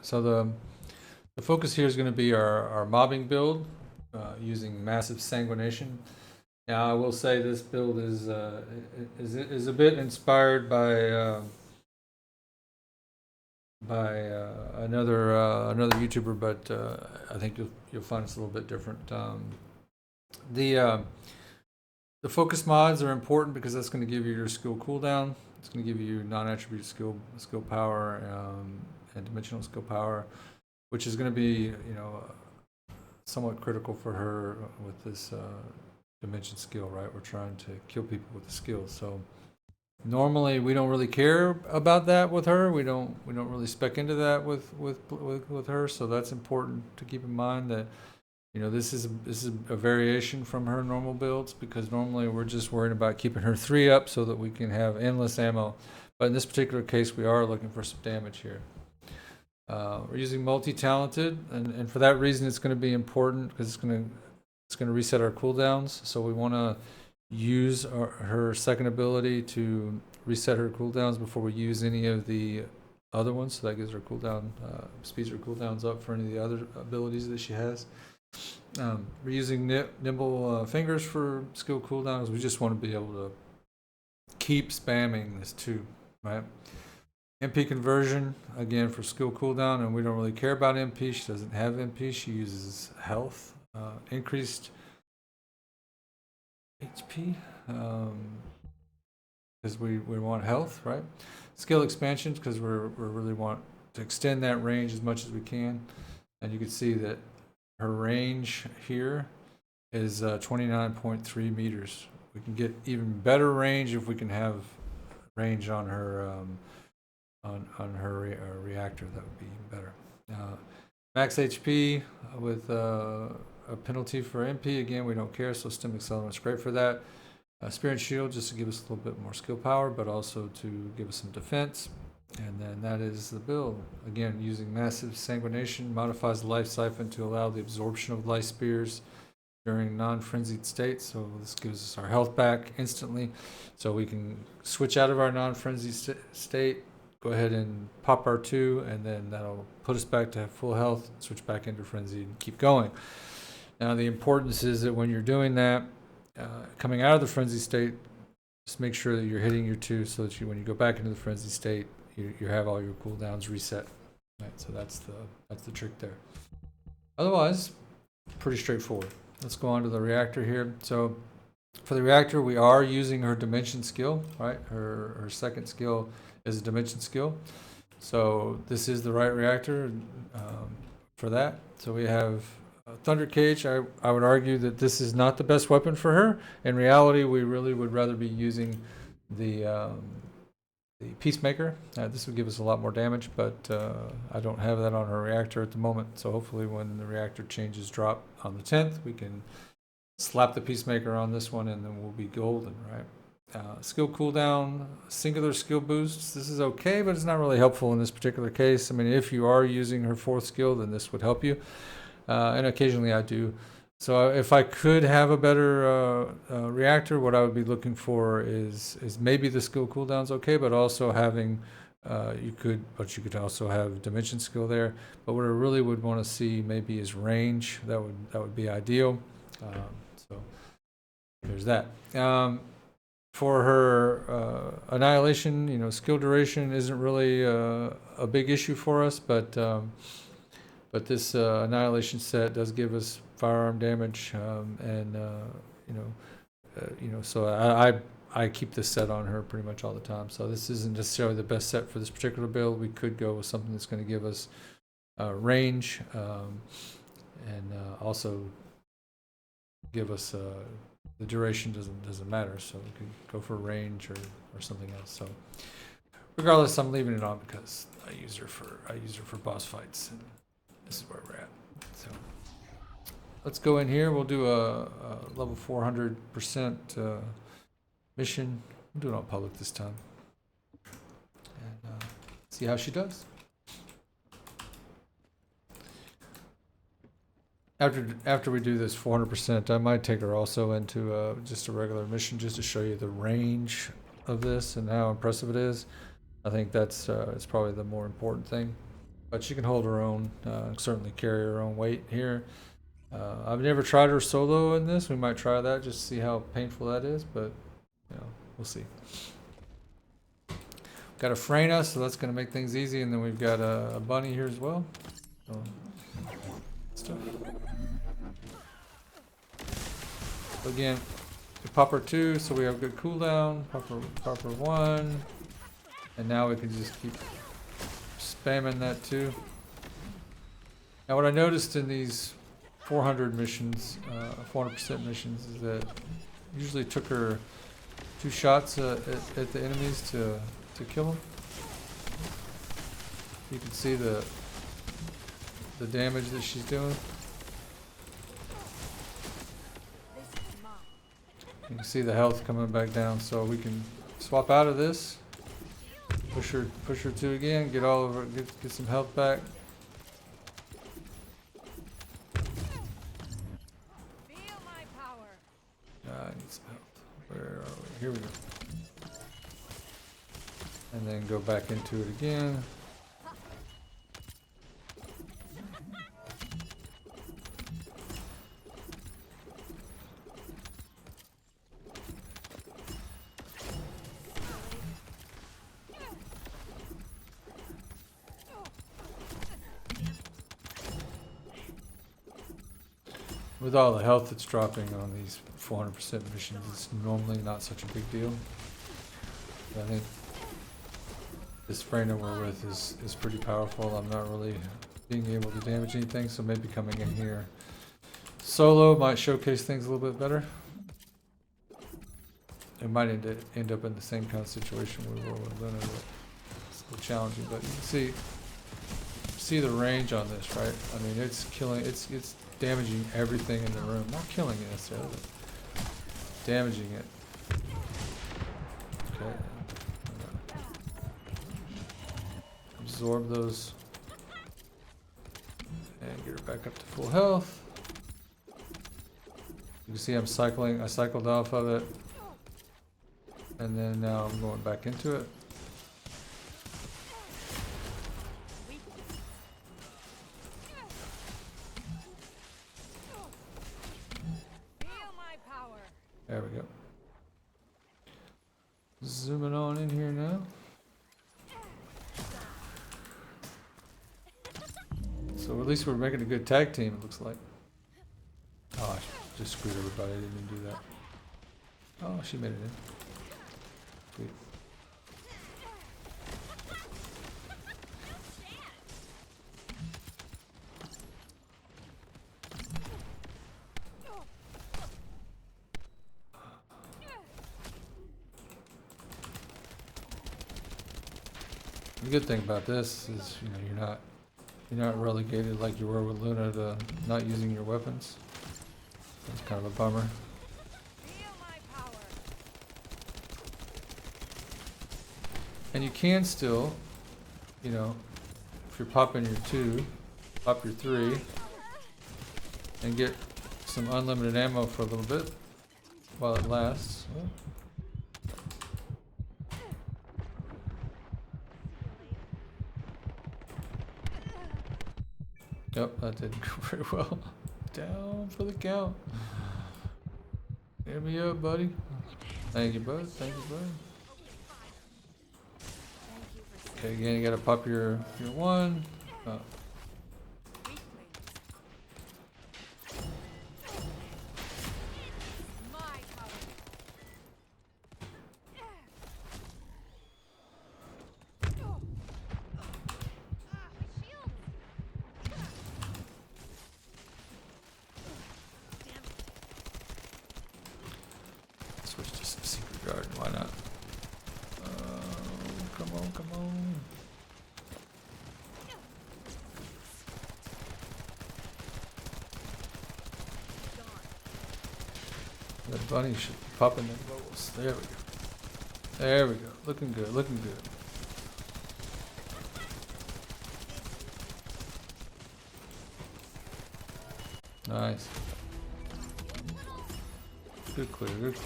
So the focus here is going to be our mobbing build using massive sanguination. Now I will say this build is a bit inspired by another YouTuber, but I think you'll find it's a little bit different. The uh, the focus mods are important because that's going to give you your skill cooldown. It's going to give you non-attribute skill power and dimensional skill power, which is going to be somewhat critical for her with this dimension skill. Right, we're trying to kill people with the skill, so. Normally, we don't really care about that with her. We don't really spec into that with her. So that's important to keep in mind that this is a variation from her normal builds, because normally we're just worried about keeping her 3 up so that we can have endless ammo. But in this particular case, we are looking for some damage here. We're using multi-talented, and for that reason, it's going to be important because it's going to reset our cooldowns. So we want to use her second ability to reset her cooldowns before we use any of the other ones. So that gives her cooldown, speeds her cooldowns up for any of the other abilities that she has. We're using nimble fingers for skill cooldowns. We just want to be able to keep spamming this too, right? MP conversion, again, for skill cooldown, and we don't really care about MP. She doesn't have MP. She uses health, increased HP, because we want health, right? Skill expansions, because we really want to extend that range as much as we can. And you can see that her range here is 29.3 meters. We can get even better range if we can have range on her on her reactor. That would be even better. Max HP with a penalty for MP. Again, we don't care, so stem accelerant's great for that. Spear and shield, just to give us a little bit more skill power, but also to give us some defense. And then that is the build. Again, using massive sanguination, modifies the life siphon to allow the absorption of life spears during non-frenzied states. So this gives us our health back instantly. So we can switch out of our non-frenzied state, go ahead and pop our 2, and then that'll put us back to full health, switch back into frenzy, and keep going. Now, the importance is that when you're doing that, coming out of the frenzy state, just make sure that you're hitting your 2 so that when you go back into the frenzy state, you have all your cooldowns reset. Right, so that's the trick there. Otherwise, pretty straightforward. Let's go on to the reactor here. So for the reactor, we are using her dimension skill, right? Her second skill is a dimension skill. So this is the right reactor for that. So we have Thunder Cage. I would argue that this is not the best weapon for her. In reality, we really would rather be using the Peacemaker. This would give us a lot more damage, but I don't have that on her reactor at the moment. So hopefully when the reactor changes drop on the 10th, we can slap the Peacemaker on this one, and then we'll be golden, right? Skill cooldown, singular skill boosts. This is okay, but it's not really helpful in this particular case. I mean, if you are using her 4th skill, then this would help you. And occasionally I do. So if I could have a better reactor, what I would be looking for is maybe the skill cooldown's okay, but also having you could also have dimension skill there. But what I really would want to see maybe is range. That would be ideal. So there's that. For her annihilation, skill duration isn't really a big issue for us, but this annihilation set does give us firearm damage, so I keep this set on her pretty much all the time. So this isn't necessarily the best set for this particular build. We could go with something that's going to give us range and also give us the duration doesn't matter. So we could go for range or something else. So regardless, I'm leaving it on because I use her for boss fights, and this is where we're at. So let's go in here. We'll do a level 400% mission. We'll do it on public this time, and see how she does. After we do this 400%, I might take her also into just a regular mission, just to show you the range of this and how impressive it is. I think that's it's probably the more important thing. but she can hold her own. Certainly carry her own weight here. I've never tried her solo in this. We might try that just to see how painful that is, but you know, we'll see. Got a Freyna, so that's going to make things easy, and then we've got a bunny here as well. So, stuff. Again, we pop her 2, so we have good cooldown. Pop her 1, and now we can just keep spamming that 2. Now, what I noticed in these 400 missions, 400% missions, is that usually took her 2 shots at the enemies to kill them. You can see the damage that she's doing. You can see the health coming back down, so we can swap out of this. Push her 2 again. Get all of her. Get some health back. I need some health. Where are we? Here we go. And then go back into it again. With all the health that's dropping on these 400% missions, it's normally not such a big deal. But I think this Freyna we're with is pretty powerful. I'm not really being able to damage anything, so maybe coming in here solo might showcase things a little bit better. It might end up in the same kind of situation we were with Luna, but it's a little challenging. But you can see the range on this, right? I mean, it's killing. It's damaging everything in the room. Not killing it necessarily, but damaging it. Okay. Absorb those and get her back up to full health. You can see I'm cycling. I cycled off of it, and then now I'm going back into it. There we go. Zooming on in here now. So at least we're making a good tag team, it looks like. Oh, I just screwed everybody. I didn't even do that. Oh, she made it in. Sweet. The good thing about this is, you know, you're not relegated like you were with Luna to not using your weapons. That's kind of a bummer. And you can still, you know, if you're popping your 2, pop your 3, and get some unlimited ammo for a little bit while it lasts. Yep, that didn't go very well. Down for the count. Hit me up, buddy. Thank you, bud. Thank you, bud. Okay, again, you gotta pop your 1. Oh. Switch to some secret garden, why not? Come on, come on. That bunny should be popping them bubbles. There we go. There we go. Looking good, looking good. Nice. Good clear, good clear.